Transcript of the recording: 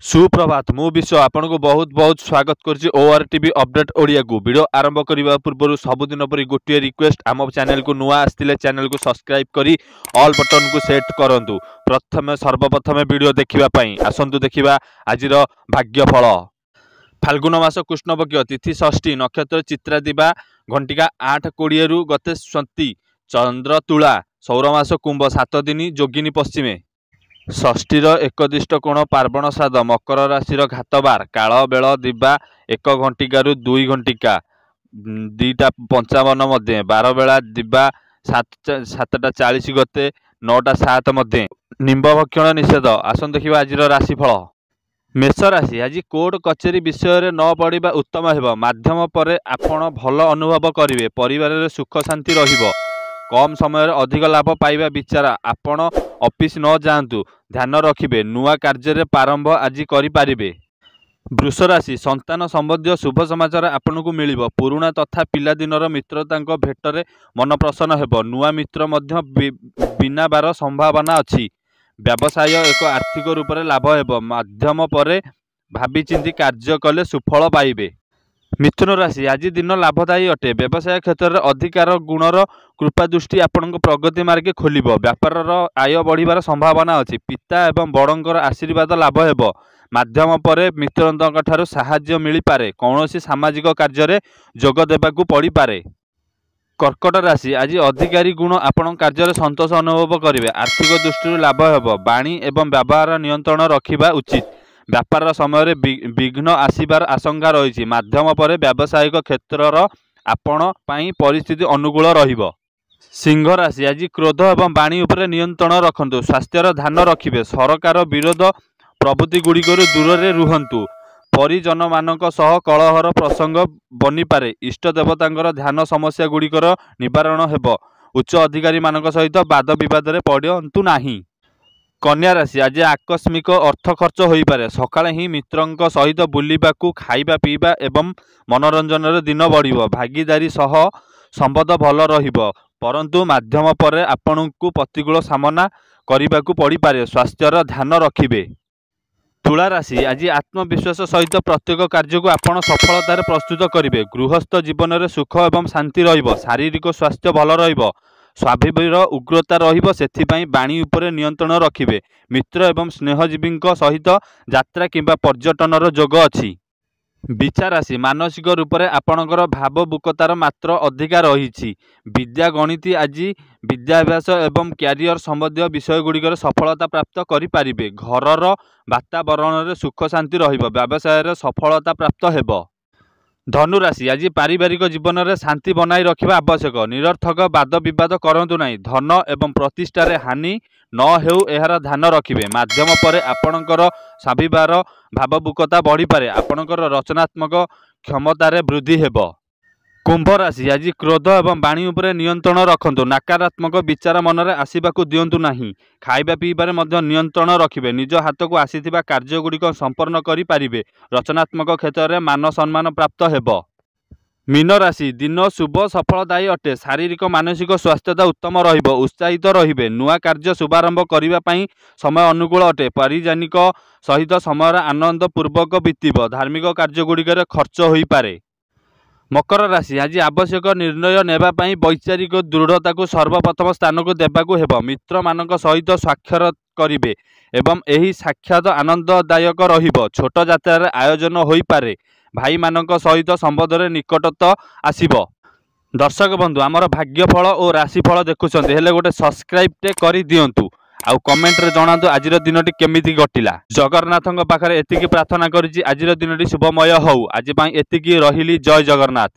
सुप्रभात मु विश्व आपन को बहुत बहुत स्वागत करछि ओआर टीवी अपडेट ओडिया को वीडियो आरंभ करबा पूर्व सबुदिन परि गोटे रिक्वेस्ट आम चैनल को नुआ आस्तिले चैनल को सब्सक्राइब करी ऑल बटन को सेट करंतु प्रथमे सर्वप्रथमे वीडियो देखिबा पई आसंतु देखिबा आजिर भाग्यफल फाल्गुन मास कृष्णपक्ष तिथि षष्ठी नक्षत्र चित्रा दिबा घंटिका 8:20 रु गते स्वती चंद्र तुला सौरमास कुंभ 7 दिन जोगिनी पश्चिमे षष्ठीर एकदिष्ट कोण पार्वण श्राद्ध मकर राशि घातबार काल बेल दिबा 1 घंटिका रु 2 घंटिका 2:55 मध्य 12 बेला दिबा 7:40 गते 9:07 मध्य निम्ब भक्षण निषेध। आसन देखिबा आजिर राशिफल। मेष राशि आज कोर्ट कचेरी विषय न पढ़ा उत्तम हेब माध्यम पर आपण भल अनुभव करेंगे परिवार सुख शांति रहिबो कम समय अधिक लाभ पाइबा विचार आपण ऑफिस न जातु ध्यान रखिबे नुआ कार्य प्रारंभ आज करें। वृष राशि संतान संबंधी शुभ समाचार आपन को मिलिबो पुराणा तथा पिला दिनर मित्रता भेटरे मन प्रसन्न हेब नुआ मित्र मध्य बिना बार संभावना अछि व्यवसाय एक आर्थिक रूप से लाभ हेब माध्यम पर भावी चिंती कार्य कले सुफल पाइबे। मिथुन राशि आज दिन लाभदायी अटे व्यवसाय क्षेत्र में अधिकार गुणर कृपा दृष्टि आपण प्रगति मार्गे खोल व्यापार आय बढ़िबार संभावना अछि पिता एवं बड़ंकर आशीर्वाद लाभ हेब माध्यम पर मित्रंक ठारू साहाय्य मिल पारे कौनसी सामाजिक कार्य रे जोग देबाकू पड़ी पारे। कर्कट राशि आज अधिकारी गुण आपण कार्य संतोष अनुभव करेंगे आर्थिक दृष्टि लाभ हेब वाणी एवं व्यवहार नियंत्रण रखिबा उचित व्यापार समय विघ्न आसबार आशंका रही माध्यम पर व्यावसायिक क्षेत्र आपण परिस्थिति अनुकूल रहिबो। सिंह राशि आज क्रोध एवं वाणी उपर नियंत्रण रखंतु स्वास्थ्यर ध्यान रखिबे सरकार विरोध प्रवृत्ति गुड़िक दूर रे रुहंतु परिजन मानक सह कलहर प्रसंग बनी पारे इष्ट देवतांकर ध्यान समस्या गुड़िकर निवारण हेब उच्च अधिकारी मानक सहित वाद विवाद रे पड़ंतु नाही। कन्या राशि आज आकस्मिक अर्थ खर्च हो पारे सकाळे ही मित्रंक सहित बुलिबाकू खाइबा पीबा एवं मनोरंजन दिन बढ़िबो भागीदारी सह संबंध भल रहिबो परंतु माध्यम पर आपनकू प्रतिकूल सामना करिबाकू पड़ी पारे स्वास्थ्यर ध्यान रखिबे। तुला राशि आज आत्मविश्वास सहित प्रत्येक कार्य को आपण सफलतार प्रस्तुत करेंगे गृहस्थ जीवन में सुख एवं शांति रहिबो शारीरिक स्वास्थ्य भल रहिबो स्वाभिमान उग्रता रहिबो सेथिपाई वाणी उपरे नियंत्रण रखिबे मित्र एवं स्नेहजीवी सहित यात्रा किंबा पर्यटनर जोग अछि। विचार राशि मानसिक रूप से आपणकर भावबुकतार मात्र अधिकार रही विद्या गणित आज विद्याभ्यास एवं क्यारियर संबंधी विषय गुड़िकर सफलता प्राप्त करें घरर वातावरण सुख शांति रहिबो व्यवसाय सफलता प्राप्त हेब। धनु राशि आज पारिवारिक जीवन में शांति बनाई रखा आवश्यक निरर्थक वाद विवाद करंतु नहीं धन एवं प्रतिष्ठार हानि न हेउ एहार ध्यान रखिबे माध्यम पर आपणकर स्वाभिमान भावबुकता बढ़ी पारे आपणकर रचनात्मक क्षमतार वृद्धि हेब। कुंभ राशि आज क्रोध एवं वाणी उपरे नियंत्रण रखंतु नकारात्मक विचार मन में आसवाक दिंतु नहीं खाइबा पीबार मध्य नियंत्रण रखिबे निज हाथ को आसीथिबा कार्य गुड़िक संपन्न करि पारिबे रचनात्मक क्षेत्र में मान सम्मान प्राप्त हेब। मीन राशि दिन शुभ सफलदायी अटे शारीरिक मानसिक स्वास्थ्यता उत्तम रहिबो उत्साहित रहिबे नुआ कार्य शुभारंभ करिबा पई समय अनुकूल अटे परिजनिक सहित समय आनंद पूर्वक बीतिबो धार्मिक कार्य गुड़िक खर्च होई पारे। मकर राशि आज आवश्यक निर्णय नेबा पई वैचारिक दृढ़ता को सर्वप्रथम स्थान को देबाकू हेब मित्र मानक सहित स्वाक्षर करिबे एवं एही साक्षात आनंददायक रहिबो छोट यात्रा आयोजन होई पारे भाई मानक सहित संबंध निकटता आसीबो। दर्शक बंधु आमर भाग्यफल और राशिफल देखुछन्ते हेले गोटे सब्सक्राइब टे करि दियंतु आउ कमेंट रे जणातु आजिर दिनटी केमिति गटिला जगन्नाथଙ୍କ पाखरे एतिकी प्रार्थना करिछि आजिर दिनटी शुभमय होउ आज पई एतिकी रहिली जय जगन्नाथ।